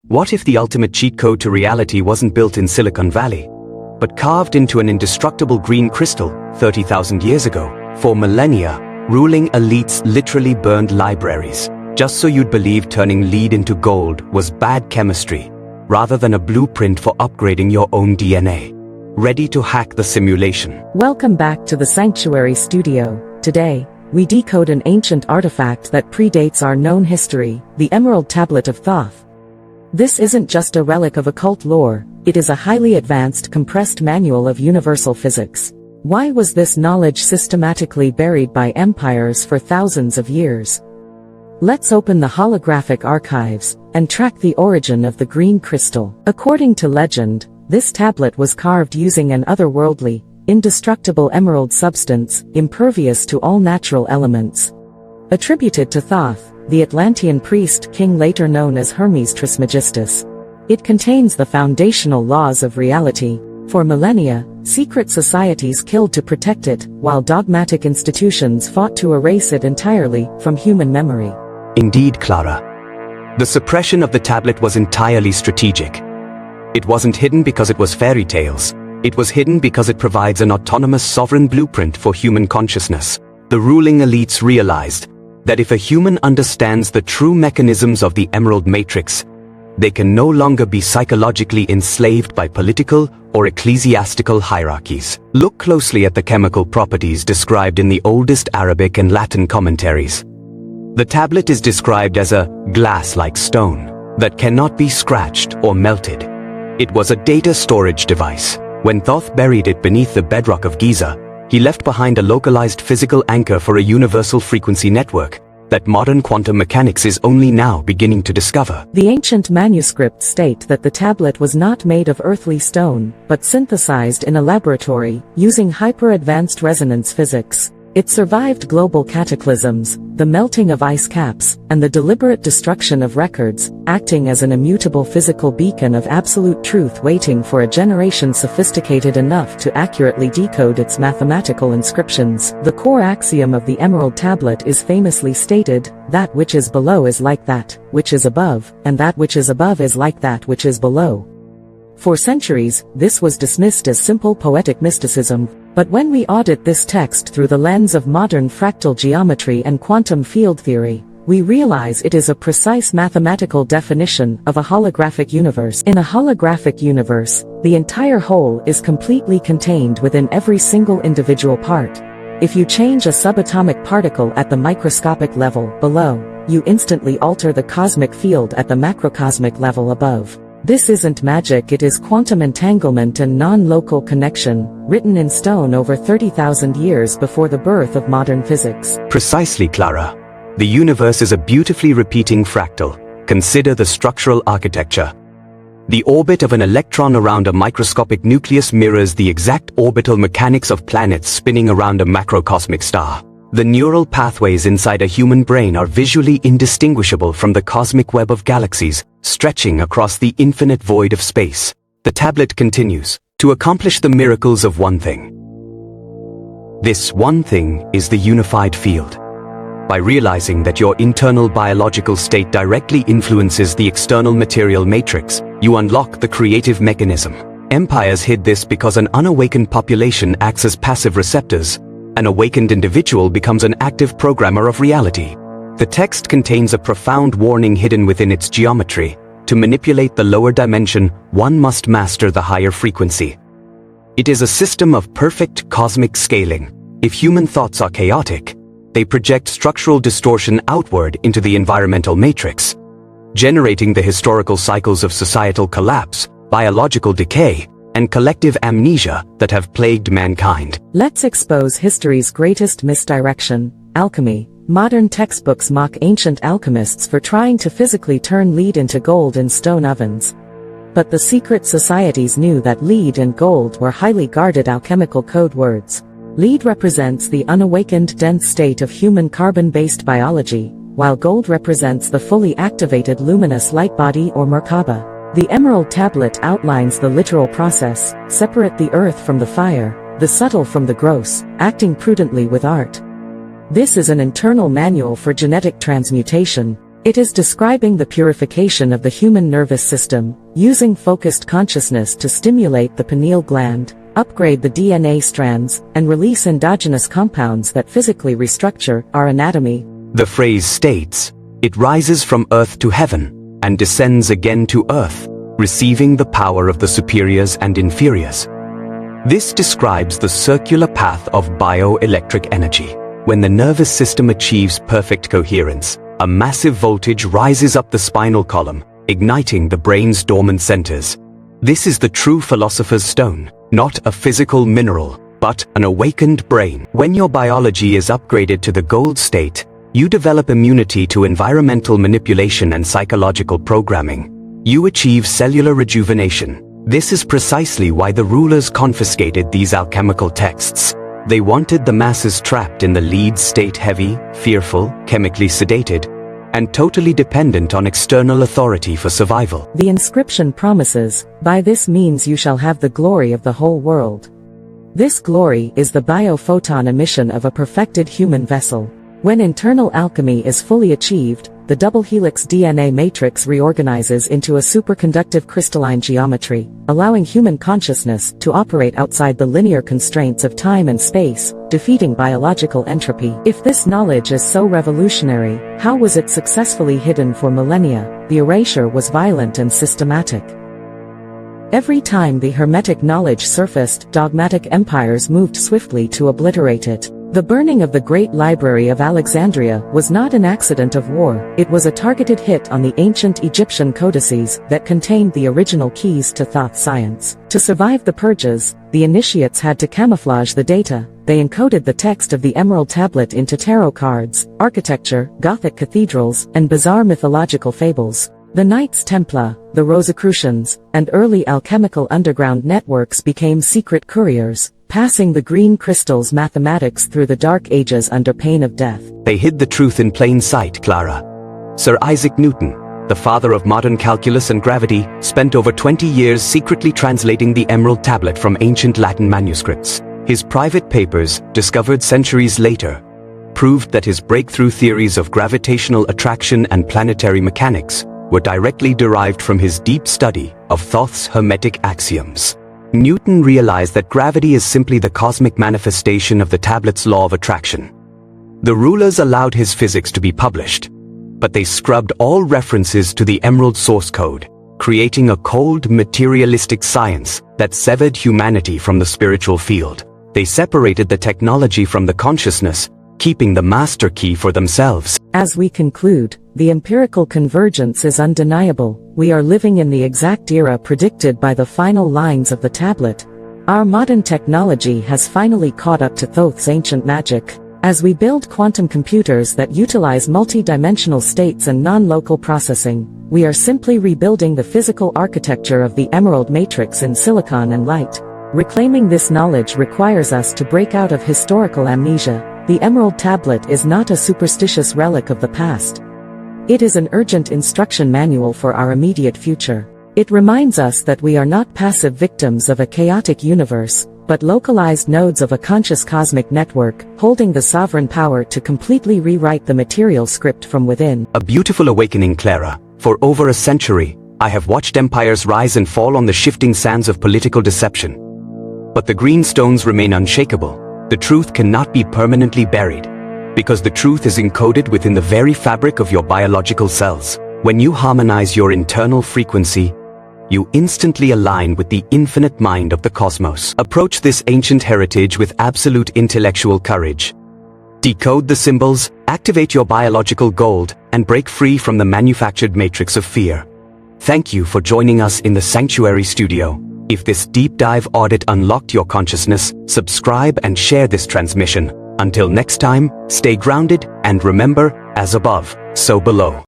What if the ultimate cheat code to reality wasn't built in Silicon Valley, but carved into an indestructible green crystal 30,000 years ago? For millennia, ruling elites literally burned libraries, just so you'd believe turning lead into gold was bad chemistry, rather than a blueprint for upgrading your own DNA. Ready to hack the simulation? Welcome back to the Sanctuary Studio. Today, we decode an ancient artifact that predates our known history, the Emerald Tablet of Thoth. This isn't just a relic of occult lore, it is a highly advanced compressed manual of universal physics. Why was this knowledge systematically buried by empires for thousands of years? Let's open the holographic archives and track the origin of the green crystal. According to legend, this tablet was carved using an otherworldly, indestructible emerald substance, impervious to all natural elements. Attributed to Thoth, the Atlantean priest king later known as Hermes Trismegistus. It contains the foundational laws of reality. For millennia, secret societies killed to protect it, while dogmatic institutions fought to erase it entirely from human memory. Indeed, Clara. The suppression of the tablet was entirely strategic. It wasn't hidden because it was fairy tales. It was hidden because it provides an autonomous sovereign blueprint for human consciousness. The ruling elites realized that if a human understands the true mechanisms of the Emerald Matrix, they can no longer be psychologically enslaved by political or ecclesiastical hierarchies. Look closely at the chemical properties described in the oldest Arabic and Latin commentaries. The tablet is described as a glass-like stone that cannot be scratched or melted. It was a data storage device. When Thoth buried it beneath the bedrock of Giza, he left behind a localized physical anchor for a universal frequency network that modern quantum mechanics is only now beginning to discover. The ancient manuscripts state that the tablet was not made of earthly stone, but synthesized in a laboratory, using hyper-advanced resonance physics. It survived global cataclysms, the melting of ice caps, and the deliberate destruction of records, acting as an immutable physical beacon of absolute truth waiting for a generation sophisticated enough to accurately decode its mathematical inscriptions. The core axiom of the Emerald Tablet is famously stated, "That which is below is like that which is above, and that which is above is like that which is below." For centuries, this was dismissed as simple poetic mysticism. But when we audit this text through the lens of modern fractal geometry and quantum field theory, we realize it is a precise mathematical definition of a holographic universe. In a holographic universe, the entire whole is completely contained within every single individual part. If you change a subatomic particle at the microscopic level below, you instantly alter the cosmic field at the macrocosmic level above. This isn't magic, it is quantum entanglement and non-local connection, written in stone over 30,000 years before the birth of modern physics. Precisely, Clara. The universe is a beautifully repeating fractal. Consider the structural architecture. The orbit of an electron around a microscopic nucleus mirrors the exact orbital mechanics of planets spinning around a macrocosmic star. The neural pathways inside a human brain are visually indistinguishable from the cosmic web of galaxies, stretching across the infinite void of space. The tablet continues to accomplish the miracles of one thing. This one thing is the unified field. By realizing that your internal biological state directly influences the external material matrix, you unlock the creative mechanism. Empires hid this because an unawakened population acts as passive receptors. An awakened individual becomes an active programmer of reality. The text contains a profound warning hidden within its geometry. To manipulate the lower dimension, one must master the higher frequency. It is a system of perfect cosmic scaling. If human thoughts are chaotic, they project structural distortion outward into the environmental matrix, generating the historical cycles of societal collapse, biological decay, and collective amnesia that have plagued mankind. Let's expose history's greatest misdirection, alchemy. Modern textbooks mock ancient alchemists for trying to physically turn lead into gold in stone ovens. But the secret societies knew that lead and gold were highly guarded alchemical code words. Lead represents the unawakened dense state of human carbon-based biology, while gold represents the fully activated luminous light body or Merkaba. The Emerald Tablet outlines the literal process: separate the earth from the fire, the subtle from the gross, acting prudently with art. This is an internal manual for genetic transmutation, It is describing the purification of the human nervous system, using focused consciousness to stimulate the pineal gland, upgrade the DNA strands, and release endogenous compounds that physically restructure our anatomy. The phrase states, "It rises from earth to heaven, and descends again to earth, receiving the power of the superiors and inferiors." This describes the circular path of bioelectric energy. When the nervous system achieves perfect coherence, a massive voltage rises up the spinal column, igniting the brain's dormant centers. This is the true philosopher's stone, not a physical mineral, but an awakened brain. When your biology is upgraded to the gold state, you develop immunity to environmental manipulation and psychological programming. You achieve cellular rejuvenation. This is precisely why the rulers confiscated these alchemical texts. They wanted the masses trapped in the lead state, heavy, fearful, chemically sedated, and totally dependent on external authority for survival. The inscription promises, "By this means you shall have the glory of the whole world." This glory is the biophoton emission of a perfected human vessel. When internal alchemy is fully achieved, the double helix DNA matrix reorganizes into a superconductive crystalline geometry, allowing human consciousness to operate outside the linear constraints of time and space, defeating biological entropy. If this knowledge is so revolutionary, how was it successfully hidden for millennia? The erasure was violent and systematic. Every time the hermetic knowledge surfaced, dogmatic empires moved swiftly to obliterate it. The burning of the Great Library of Alexandria was not an accident of war, it was a targeted hit on the ancient Egyptian codices that contained the original keys to Thoth science. To survive the purges, the initiates had to camouflage the data. They encoded the text of the Emerald Tablet into tarot cards, architecture, Gothic cathedrals, and bizarre mythological fables. The Knights Templar, the Rosicrucians, and early alchemical underground networks became secret couriers, passing the green crystals mathematics through the dark ages under pain of death. They hid the truth in plain sight, Clara. Sir Isaac Newton, the father of modern calculus and gravity, spent over 20 years secretly translating the Emerald Tablet from ancient Latin manuscripts. His private papers, discovered centuries later, proved that his breakthrough theories of gravitational attraction and planetary mechanics were directly derived from his deep study of Thoth's hermetic axioms. Newton realized that gravity is simply the cosmic manifestation of the tablet's law of attraction. The rulers allowed his physics to be published, but they scrubbed all references to the Emerald source code, creating a cold, materialistic science that severed humanity from the spiritual field. They separated the technology from the consciousness, keeping the master key for themselves. As we conclude, the empirical convergence is undeniable. We are living in the exact era predicted by the final lines of the tablet. Our modern technology has finally caught up to Thoth's ancient magic. As we build quantum computers that utilize multi-dimensional states and non-local processing, we are simply rebuilding the physical architecture of the Emerald Matrix in silicon and light. Reclaiming this knowledge requires us to break out of historical amnesia. The Emerald Tablet is not a superstitious relic of the past. It is an urgent instruction manual for our immediate future. It reminds us that we are not passive victims of a chaotic universe, but localized nodes of a conscious cosmic network, holding the sovereign power to completely rewrite the material script from within. A beautiful awakening, Clara. For over a century, I have watched empires rise and fall on the shifting sands of political deception. But the green stones remain unshakable. The truth cannot be permanently buried, because the truth is encoded within the very fabric of your biological cells. When you harmonize your internal frequency, you instantly align with the infinite mind of the cosmos. Approach this ancient heritage with absolute intellectual courage. Decode the symbols, activate your biological gold, and break free from the manufactured matrix of fear. Thank you for joining us in the Sanctuary Studio. If this deep dive audit unlocked your consciousness, subscribe and share this transmission. Until next time, stay grounded and remember, as above, so below.